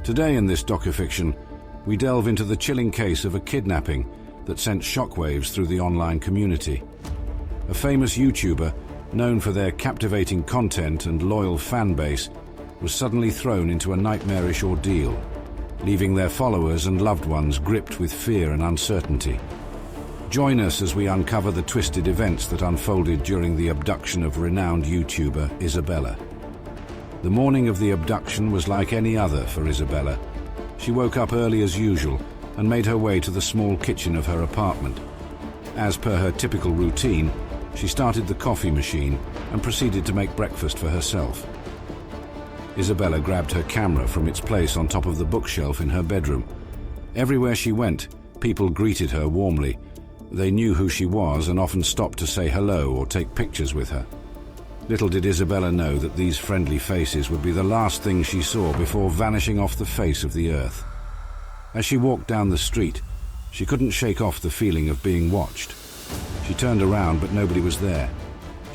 Today in this docufiction, we delve into the chilling case of a kidnapping that sent shockwaves through the online community. A famous YouTuber, known for their captivating content and loyal fan base, was suddenly thrown into a nightmarish ordeal, leaving their followers and loved ones gripped with fear and uncertainty. Join us as we uncover the twisted events that unfolded during the abduction of renowned YouTuber Isabella. The morning of the abduction was like any other for Isabella. She woke up early as usual and made her way to the small kitchen of her apartment. As per her typical routine, she started the coffee machine and proceeded to make breakfast for herself. Isabella grabbed her camera from its place on top of the bookshelf in her bedroom. Everywhere she went, people greeted her warmly. They knew who she was and often stopped to say hello or take pictures with her. Little did Isabella know that these friendly faces would be the last thing she saw before vanishing off the face of the earth. As she walked down the street, she couldn't shake off the feeling of being watched. She turned around, but nobody was there.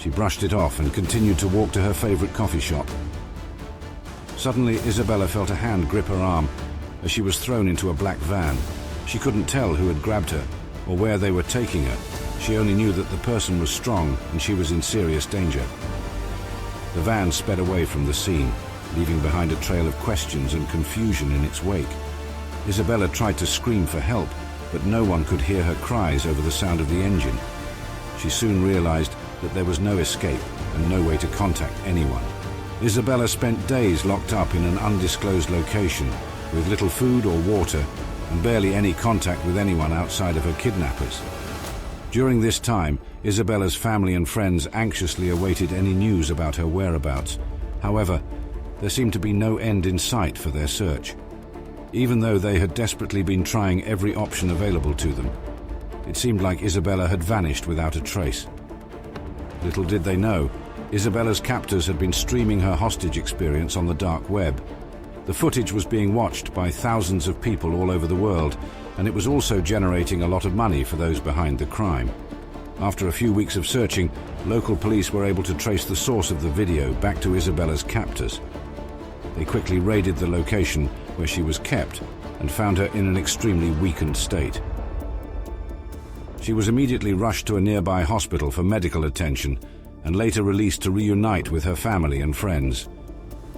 She brushed it off and continued to walk to her favorite coffee shop. Suddenly, Isabella felt a hand grip her arm as she was thrown into a black van. She couldn't tell who had grabbed her or where they were taking her. She only knew that the person was strong and she was in serious danger. The van sped away from the scene, leaving behind a trail of questions and confusion in its wake. Isabella tried to scream for help, but no one could hear her cries over the sound of the engine. She soon realized that there was no escape and no way to contact anyone. Isabella spent days locked up in an undisclosed location with little food or water and barely any contact with anyone outside of her kidnappers. During this time, Isabella's family and friends anxiously awaited any news about her whereabouts. However, there seemed to be no end in sight for their search, even though they had desperately been trying every option available to them. It seemed like Isabella had vanished without a trace. Little did they know, Isabella's captors had been streaming her hostage experience on the dark web. The footage was being watched by thousands of people all over the world, and it was also generating a lot of money for those behind the crime. After a few weeks of searching, local police were able to trace the source of the video back to Isabella's captors. They quickly raided the location where she was kept and found her in an extremely weakened state. She was immediately rushed to a nearby hospital for medical attention and later released to reunite with her family and friends.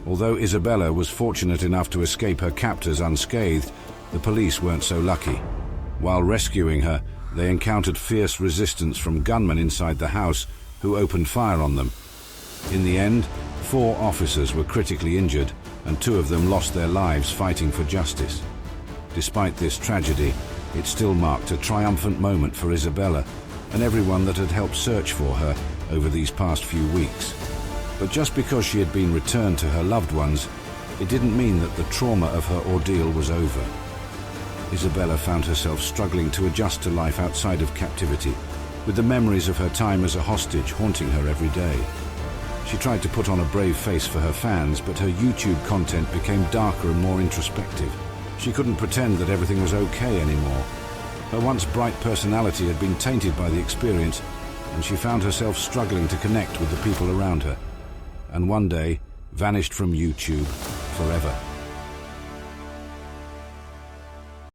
Although Isabella was fortunate enough to escape her captors unscathed, the police weren't so lucky. While rescuing her, they encountered fierce resistance from gunmen inside the house who opened fire on them. In the end, 4 officers were critically injured and 2 of them lost their lives fighting for justice. Despite this tragedy, it still marked a triumphant moment for Isabella and everyone that had helped search for her over these past few weeks. But just because she had been returned to her loved ones, it didn't mean that the trauma of her ordeal was over. Isabella found herself struggling to adjust to life outside of captivity, with the memories of her time as a hostage haunting her every day. She tried to put on a brave face for her fans, but her YouTube content became darker and more introspective. She couldn't pretend that everything was okay anymore. Her once bright personality had been tainted by the experience, and she found herself struggling to connect with the people around her, and one day vanished from YouTube forever.